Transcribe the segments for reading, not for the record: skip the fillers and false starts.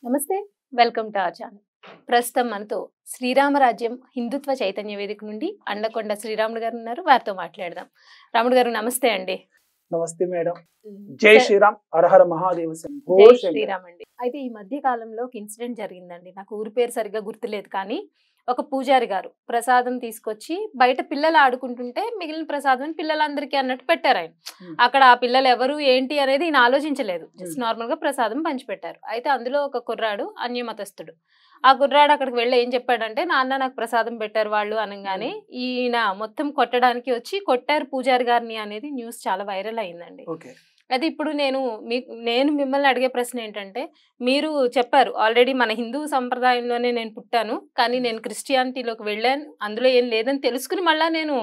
నమస్తే, welcome to our channel. ప్రస్తుతం మనతో శ్రీరామరాజ్యం హిందుత్వ చైతన్య వేదిక నుండి అండకొండ శ్రీరాములు గారు ఉన్నారు. వారితో మాట్లాడదాం. రాముడు గారు నమస్తే అండి. నమస్తే మేడం. జై శ్రీరామ్, హరహర మహాదేవ శంభో. జై శ్రీరామ్ అండి. అయితే ఈ మధ్య కాలంలో ఒక ఇన్సిడెంట్ జరిగిందండి. నాకు ఊరి పేరు సరిగ్గా గుర్తులేదు, కానీ ఒక పూజారి గారు ప్రసాదం తీసుకొచ్చి బయట పిల్లలు ఆడుకుంటుంటే మిగిలిన ప్రసాదం పిల్లలందరికీ అన్నట్టు పెట్టారు ఆయన. అక్కడ ఆ పిల్లలు ఎవరు ఏంటి అనేది ఈయన ఆలోచించలేదు, జస్ట్ నార్మల్ గా ప్రసాదం పంచిపెట్టారు. అయితే అందులో ఒక కుర్రాడు అన్యమతస్థుడు. ఆ కుర్రాడు అక్కడికి వెళ్ళి ఏం చెప్పాడంటే, నాన్న నాకు ప్రసాదం పెట్టారు వాళ్ళు అనగానే ఈయన మొత్తం కొట్టడానికి వచ్చి కొట్టారు పూజారి గారిని అనేది న్యూస్ చాలా వైరల్ అయిందండి. అది ఇప్పుడు నేను మిమ్మల్ని అడిగే ప్రశ్న ఏంటంటే, మీరు చెప్పారు ఆల్రెడీ మన హిందూ సంప్రదాయంలోనే నేను పుట్టాను, కానీ నేను క్రిస్టియానిటీలోకి వెళ్ళాను, అందులో ఏం లేదని తెలుసుకుని మళ్ళీ నేను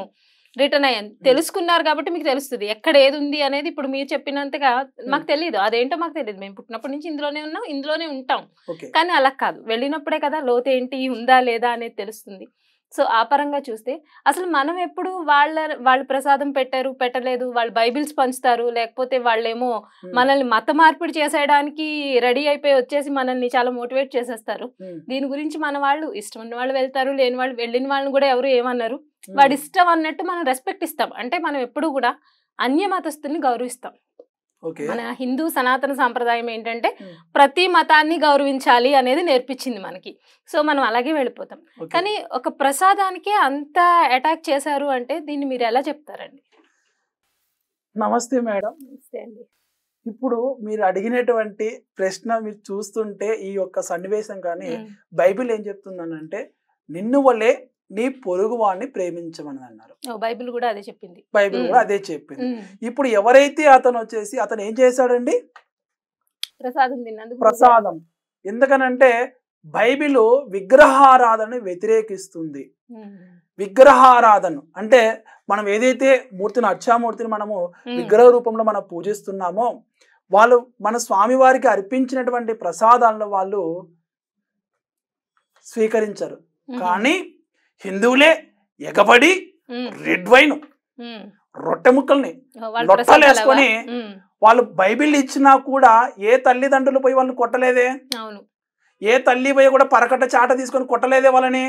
రిటర్న్ అయ్యాను. తెలుసుకున్నారు కాబట్టి మీకు తెలుస్తుంది ఎక్కడ ఏది ఉంది అనేది. ఇప్పుడు మీరు చెప్పినంతగా మాకు తెలియదు, అదేంటో మాకు తెలియదు. మేము పుట్టినప్పటి నుంచి ఇందులోనే ఉన్నాం, ఇందులోనే ఉంటాం. కానీ అలా కాదు, వెళ్ళినప్పుడే కదా లోతు ఏంటి ఉందా లేదా అనేది తెలుస్తుంది. సో ఆ పరంగా చూస్తే అసలు మనం ఎప్పుడు వాళ్ళు ప్రసాదం పెట్టారు పెట్టలేదు, వాళ్ళు బైబిల్స్ పంచుతారు, లేకపోతే వాళ్ళేమో మనల్ని మత మార్పిడి చేసేయడానికి రెడీ అయిపోయి వచ్చేసి మనల్ని చాలా మోటివేట్ చేసేస్తారు. దీని గురించి మన వాళ్ళు ఇష్టం ఉన్న వాళ్ళు వెళ్తారు, లేని వాళ్ళు వెళ్ళిన వాళ్ళని కూడా ఎవరు ఏమన్నారు, వాడి ఇష్టం అన్నట్టు మనం రెస్పెక్ట్ ఇస్తాం. అంటే మనం ఎప్పుడు కూడా అన్య మతస్థుల్ని గౌరవిస్తాం. మన హిందూ సనాతన సాంప్రదాయం ఏంటంటే ప్రతి మతాన్ని గౌరవించాలి అనేది నేర్పించింది మనకి. సో మనం అలాగే వెళ్ళిపోతాం. కానీ ఒక ప్రసాదానికే అంత అటాక్ చేశారు అంటే దీన్ని మీరు ఎలా చెప్తారండి? నమస్తే మేడం. నమస్తే అండి. ఇప్పుడు మీరు అడిగినటువంటి ప్రశ్న మీరు చూస్తుంటే ఈ యొక్క సన్నివేశం కానీ బైబిల్ ఏం చెప్తుందనంటే, నిన్ను వల్లే నీ పొరుగు వాడిని ప్రేమించమని అన్నారు. బైబిల్ కూడా అదే చెప్పింది. బైబిల్ కూడా అదే చెప్పింది. ఇప్పుడు ఎవరైతే అతను ఏం చేశాడండి? ప్రసాదం తిన్నందుకు. ప్రసాదం. ఎందుకనంటే బైబిల్ విగ్రహారాధన వ్యతిరేకిస్తుంది. విగ్రహారాధన అంటే మనం ఏదైతే మూర్తిని, అక్షామూర్తిని మనము విగ్రహ రూపంలో మనం పూజిస్తున్నామో, వాళ్ళు మన స్వామివారికి అర్పించినటువంటి ప్రసాదాలను వాళ్ళు స్వీకరించరు. కానీ హిందువులే ఎగబడి రెడ్ వైన్, రొట్టె ముక్కల్ని లొట్టలు వేసుకొని వాళ్ళు బైబిల్ ఇచ్చినా కూడా ఏ తల్లిదండ్రులు పోయి వాళ్ళని కొట్టలేదే, ఏ తల్లి పోయి కూడా పరకట్ట చాట తీసుకొని కొట్టలేదే వాళ్ళని.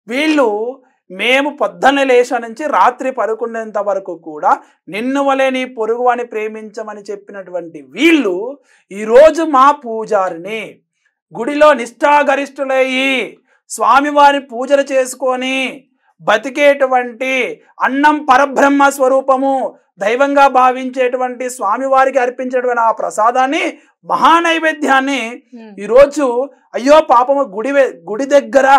వీళ్ళు మేము పొద్దున్న లేచా నుంచి రాత్రి పడుకునేంత వరకు కూడా నిన్ను వలే నీ పొరుగువాని ప్రేమించమని చెప్పినటువంటి వీళ్ళు ఈరోజు మా పూజారిని గుడిలో నిష్ఠాగరిష్ఠులయ్యి స్వామివారి పూజలు చేసుకొని బతికేటువంటి, అన్నం పరబ్రహ్మ స్వరూపము దైవంగా భావించేటువంటి స్వామివారికి అర్పించేటువంటి ఆ ప్రసాదాన్ని, మహానైవేద్యాన్ని ఈరోజు అయ్యో పాపము గుడి దగ్గర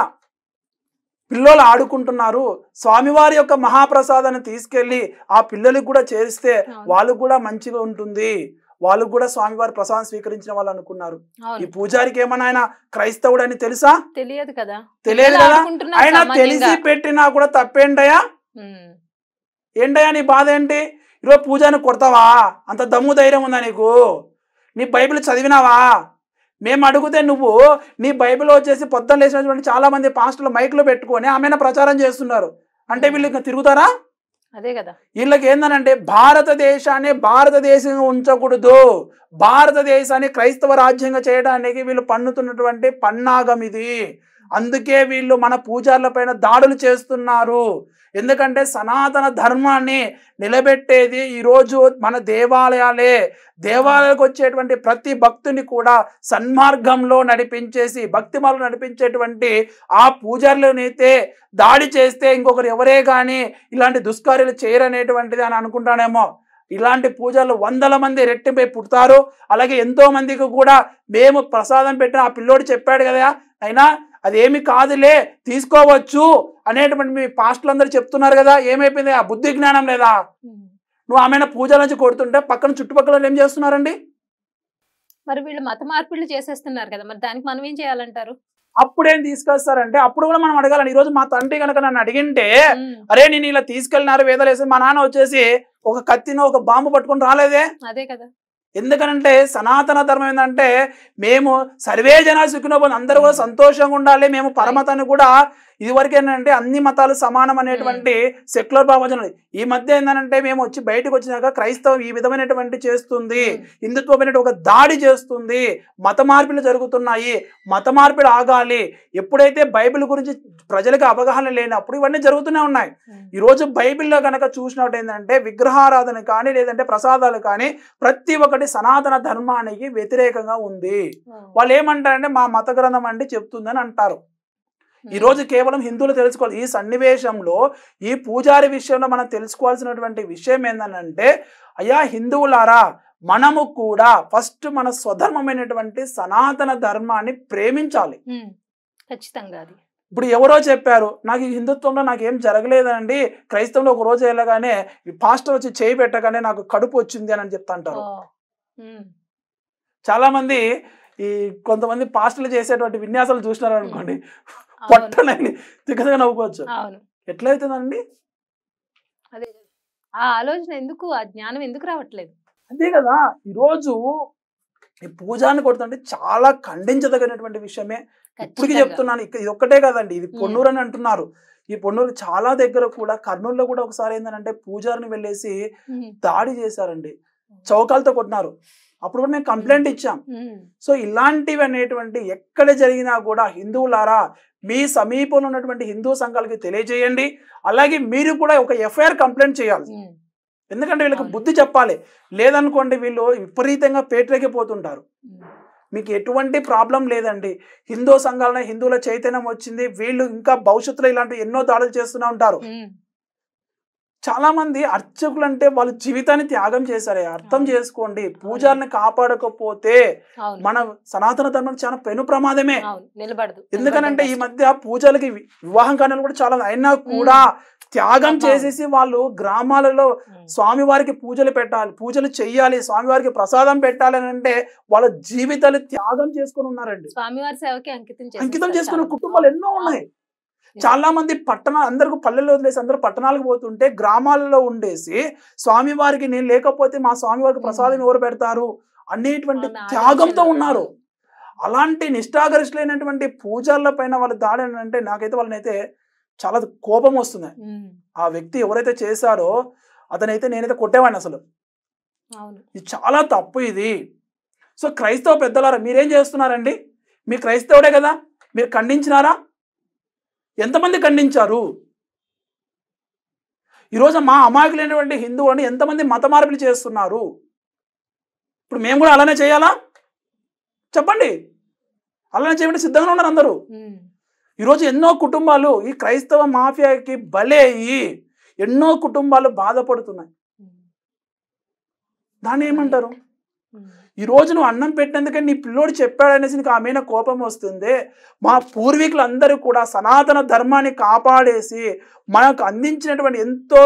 పిల్లలు ఆడుకుంటున్నారు, స్వామివారి యొక్క మహాప్రసాదాన్ని తీసుకెళ్లి ఆ పిల్లలకు కూడా చేరిస్తే వాళ్ళకు కూడా మంచిగా ఉంటుంది, వాళ్ళు కూడా స్వామివారి ప్రసాదం స్వీకరించిన వాళ్ళు అనుకున్నారు. ఈ పూజారికి ఏమన్నా ఆయన క్రైస్తవుడు అని తెలుసా? తెలియదు కదా. తెలియదు కదా. ఆయన తెలిసి పెట్టినా కూడా తప్పేంటయా? ఏంటయ్యా నీ బాధ ఏంటి? ఈరోజు పూజాని కొడతావా? అంత దమ్ము ధైర్యం ఉందా నీకు? నీ బైబిల్ చదివినావా? మేము అడిగితే నువ్వు నీ బైబిల్ వచ్చేసి పొద్దున్న లేచినటువంటి చాలా మంది పాస్టర్లు మైక్లో పెట్టుకొని ఆమెను ప్రచారం చేస్తున్నారు. అంటే వీళ్ళు తిరుగుతారా? అదే కదా. వీళ్ళకి ఏందనంటే భారతదేశాన్ని భారతదేశంగా ఉంచకూడదు, భారతదేశాన్ని క్రైస్తవ రాజ్యంగా చేయడానికి వీళ్ళు పన్నుతున్నటువంటి పన్నాగం ఇది. అందుకే వీళ్ళు మన పూజార్ల పైన దాడులు చేస్తున్నారు. ఎందుకంటే సనాతన ధర్మాన్ని నిలబెట్టేది ఈరోజు మన దేవాలయాలే. దేవాలయాలకు వచ్చేటువంటి ప్రతి భక్తుని కూడా సన్మార్గంలో నడిపించేసి, భక్తి మార్గంలో నడిపించేటువంటి ఆ పూజారులనైతే దాడి చేస్తే ఇంకొకరు ఎవరే కానీ ఇలాంటి దుష్కార్యాలు చేయరనేటువంటిది అని అనుకుంటానేమో. ఇలాంటి పూజలు వందల మంది రెట్టింపై పుడతారు. అలాగే ఎంతో మందికి కూడా మేము ప్రసాదం పెట్టిన ఆ పిల్లోడు చెప్పాడు కదా, అయినా అదేమి కాదులే తీసుకోవచ్చు అనేటువంటి మీ పాస్టర్లు అందరూ చెప్తున్నారు కదా. ఏమైపోయింది? ఆ బుద్ధి జ్ఞానం లేదా? నువ్వు ఆమె పూజల నుంచి కొడుతుంటే పక్కన చుట్టుపక్కల ఏం చేస్తున్నారండి? మరి వీళ్ళు మత మార్పిళ్ళు చేసేస్తున్నారు కదా, మరి దానికి మనం ఏం చేయాలంటారు? అప్పుడేం తీసుకొస్తారంటే అప్పుడు కూడా మనం అడగాలని. ఈరోజు మా తండ్రి కనుక నన్ను అడిగింటే, అరే నేను ఇలా తీసుకెళ్ళినారు వేదలేసి, మా నాన్న వచ్చేసి ఒక కత్తినో ఒక బాంబు పట్టుకొని రాలేదే. అదే కదా. ఎందుకనంటే సనాతన ధర్మం ఏంటంటే మేము సర్వే జనా సుఖినో, అందరూ కూడా సంతోషంగా ఉండాలి, మేము పరమతాన్ని కూడా ఇది వరకు ఏంటంటే అన్ని మతాలు సమానం అనేటువంటి సెక్యులర్ భావజన. ఈ మధ్య ఏంటంటే మేము వచ్చి బయటకు వచ్చినాక క్రైస్తవం ఈ విధమైనటువంటి చేస్తుంది, హిందుత్వమైన ఒక దాడి చేస్తుంది, మత మార్పిడి జరుగుతున్నాయి, మత మార్పిడి ఆగాలి. ఎప్పుడైతే బైబిల్ గురించి ప్రజలకు అవగాహన లేనప్పుడు ఇవన్నీ జరుగుతూనే ఉన్నాయి. ఈ రోజు బైబిల్లో కనుక చూసినట్టు ఏంటంటే విగ్రహారాధన కానీ లేదంటే ప్రసాదాలు కానీ ప్రతి ఒక్కటి సనాతన ధర్మానికి వ్యతిరేకంగా ఉంది. వాళ్ళు ఏమంటారంటే మా మత గ్రంథం అంటే చెప్తుందని అంటారు. ఈ రోజు కేవలం హిందువులు తెలుసుకోవాలి. ఈ సన్నివేశంలో ఈ పూజారి విషయంలో మనం తెలుసుకోవాల్సినటువంటి విషయం ఏంటంటే, అయ్యా హిందువులారా, మనము కూడా ఫస్ట్ మన స్వధర్మమైనటువంటి సనాతన ధర్మాన్ని ప్రేమించాలి. ఖచ్చితంగా. అది ఇప్పుడు ఎవరో చెప్పారు, నాకు ఈ హిందుత్వంలో నాకు ఏం జరగలేదండి, క్రైస్తవంలో ఒక రోజు వెళ్ళగానే పాస్టర్ వచ్చి చేయి పెట్టగానే నాకు కడుపు వచ్చింది అని చెప్తా అంటారు. చాలా మంది ఈ కొంతమంది పాస్టర్లు చేసేటువంటి విన్యాసాలు చూసినారు అనుకోండి, పట్టణని తిక్కగా నవ్వుకోవచ్చు. ఎట్లయితుందండి? అదే ఆ ఆలోచన ఎందుకు, ఆ జ్ఞానం ఎందుకు రావట్లేదు? అంతే కదా. ఈరోజు ఈ పూజాన్ని కొడుతుంటే చాలా ఖండించదగినటువంటి విషయమే. ఇప్పటికీ చెప్తున్నాను, ఇది ఒక్కటే కదండి, ఇది పొన్నూరు అని అంటున్నారు. ఈ పొన్నూరు చాలా దగ్గర కూడా, కర్నూలులో కూడా ఒకసారి ఏంటంటే పూజారిని వెళ్ళేసి దాడి చేశారండి, చౌకాలతో కొట్టినారు. అప్పుడు కూడా మేము కంప్లైంట్ ఇచ్చాం. సో ఇలాంటివి అనేటువంటి ఎక్కడ జరిగినా కూడా హిందువులారా, మీ సమీపంలో ఉన్నటువంటి హిందూ సంఘాలకి తెలియజేయండి. అలాగే మీరు కూడా ఒక ఎఫ్ఐఆర్ కంప్లైంట్ చేయాలి. ఎందుకంటే వీళ్ళకి బుద్ధి చెప్పాలి. లేదనుకోండి వీళ్ళు విపరీతంగా పేటరేగిపోతుంటారు. మీకు ఎటువంటి ప్రాబ్లం లేదండి. హిందూ సంఘాలనే హిందువుల చైతన్యం వచ్చింది, వీళ్ళు ఇంకా భవిష్యత్తులో ఇలాంటి ఎన్నో దాడులు చేస్తూనే ఉంటారు. చాలా మంది అర్చకులు అంటే వాళ్ళ జీవితాన్ని త్యాగం చేశారే, అర్థం చేసుకోండి. పూజారిని కాపాడకపోతే మన సనాతన ధర్మం చాలా పెను ప్రమాదమే, నిలబడదు. ఎందుకనంటే ఈ మధ్య పూజలకి వివాహం కారణాలు కూడా చాలా అయినా కూడా త్యాగం చేసేసి వాళ్ళు గ్రామాలలో స్వామివారికి పూజలు పెట్టాలి, పూజలు చెయ్యాలి, స్వామివారికి ప్రసాదం పెట్టాలి అని అంటే వాళ్ళ జీవితాలు త్యాగం చేసుకుని ఉన్నారండి. స్వామివారి సేవకి అంకితం చేసుకున్న కుటుంబాలు ఎన్నో ఉన్నాయి. చాలా మంది అందరికి పల్లెల్లో వదిలేసి అందరూ పట్టణాలకు పోతుంటే గ్రామాలలో ఉండేసి స్వామివారికి నేను లేకపోతే మా స్వామివారికి ప్రసాదం ఎవరు పెడతారు అనేటువంటి త్యాగంతో ఉన్నారు. అలాంటి నిష్ఠాగరిష్ఠులైనటువంటి పూజల పైన వాళ్ళ దాడి అంటే నాకైతే వాళ్ళనైతే చాలా కోపం వస్తుంది. ఆ వ్యక్తి ఎవరైతే చేశారో అతనైతే నేనైతే కొట్టేవాడిని అసలు. ఇది చాలా తప్పు ఇది. సో క్రైస్తవ పెద్దలారా మీరేం చేస్తున్నారండి? మీ క్రైస్తవుడే కదా, మీరు ఖండించినారా? ఎంతమంది ఖండించారు? ఈరోజు మా అమాయకులైనటువంటి హిందువులని ఎంతమంది మత మార్పిడి చేస్తున్నారు? ఇప్పుడు మేము కూడా అలానే చేయాలా? చెప్పండి. అలానే చేయమంటే సిద్ధంగా ఉన్నారు అందరూ. ఈరోజు ఎన్నో కుటుంబాలు ఈ క్రైస్తవ మాఫియాకి బలయ్యి ఎన్నో కుటుంబాలు బాధపడుతున్నాయి. దాన్ని ఏమంటారు? ఈ రోజు నువ్వు అన్నం పెట్టినందుకే నీ పిల్లోడు చెప్పాడనేసి నీకు ఆమె కోపం వస్తుంది. మా పూర్వీకులందరూ కూడా సనాతన ధర్మాన్ని కాపాడేసి మనకు అందించినటువంటి ఎంతో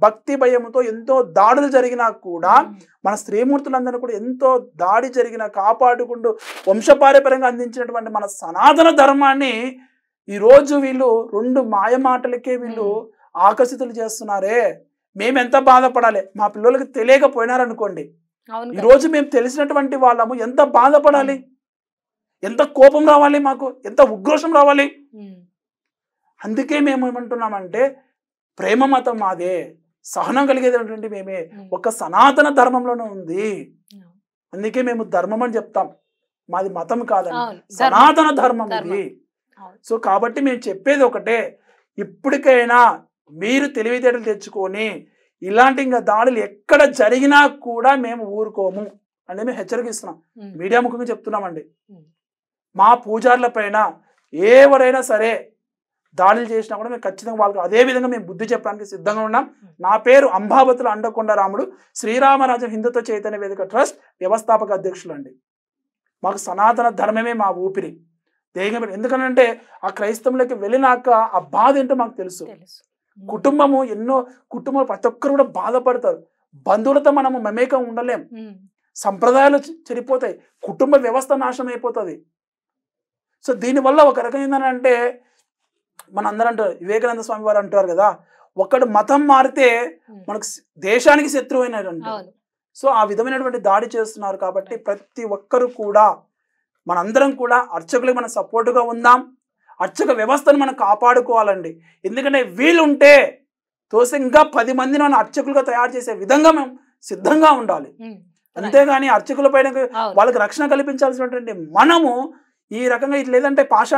భక్తి భయంతో ఎంతో దాడులు జరిగినా కూడా మన స్త్రీమూర్తులందరూ కూడా ఎంతో దాడి జరిగిన కాపాడుకుంటూ వంశపారంపర్యంగా అందించినటువంటి మన సనాతన ధర్మాన్ని ఈరోజు వీళ్ళు రెండు మాయమాటలకే వీళ్ళు ఆకర్షితులు చేస్తున్నారే. మేము ఎంత బాధపడాలి? మా పిల్లలకి తెలియకపోయినారనుకోండి, ఈరోజు మేము తెలిసినటువంటి వాళ్ళము ఎంత బాధపడాలి, ఎంత కోపం రావాలి, మాకు ఎంత ఉగ్రోషం రావాలి. అందుకే మేము ఏమంటున్నామంటే ప్రేమ మతం మాదే, సహనం కలిగేటటువంటి మేమే, ఒక సనాతన ధర్మంలోనే ఉంది. అందుకే మేము ధర్మం అని చెప్తాం, మాది మతం కాదండి, సనాతన ధర్మం ఇది. సో కాబట్టి మేము చెప్పేది ఒకటే, ఇప్పటికైనా మీరు తెలివితేటలు తెచ్చుకొని ఇలాంటి ఇంకా దాడులు ఎక్కడ జరిగినా కూడా మేము ఊరుకోము అని మేము హెచ్చరిస్తున్నాం. మీడియా ముఖంగా చెప్తున్నామండి. మా పూజారుల పైన ఎవరైనా సరే దాడులు చేసినా కూడా మేము ఖచ్చితంగా వాళ్ళకి అదే విధంగా మేము బుద్ధి చెప్పడానికి సిద్ధంగా ఉన్నాం. నా పేరు అంబాబతుల అండకొండ రాముడు, శ్రీరామరాజ్యం హిందుత్వ చైతన్య వేదిక ట్రస్ట్ వ్యవస్థాపక అధ్యక్షులు అండి. మాకు సనాతన ధర్మమే మా ఊపిరి. ఎందుకంటే ఆ క్రైస్తవులకి వెళ్ళినాక ఆ బాధ ఏంటో మాకు తెలుసు. కుటుంబము ఎన్నో కుటుంబాలు ప్రతి ఒక్కరు కూడా బాధపడతారు. బంధువులతో మనము మమేకం ఉండలేం, సంప్రదాయాలు చెడిపోతాయి, కుటుంబ వ్యవస్థ నాశనం అయిపోతుంది. సో దీనివల్ల ఒక రకం ఏంటంటే మన అందరూ అంటారు, వివేకానంద స్వామి వారు అంటారు కదా, ఒకడు మతం మారితే మనకు దేశానికి శత్రువు అయినట్టు. సో ఆ విధమైనటువంటి దాడి చేస్తున్నారు. కాబట్టి ప్రతి ఒక్కరు కూడా మనందరం కూడా అర్చకులకు మనం సపోర్టుగా ఉందాం. అర్చక వ్యవస్థను మనం కాపాడుకోవాలండి. ఎందుకంటే వీళ్ళుంటే తోసి ఇంకా 10 మందిని మనం అర్చకులుగా తయారు చేసే విధంగా మేము సిద్ధంగా ఉండాలి. అంతేగాని అర్చకుల పైన వాళ్ళకి రక్షణ కల్పించాల్సినటువంటి మనము ఈ రకంగా ఇట్లా లేదంటే పాషాణ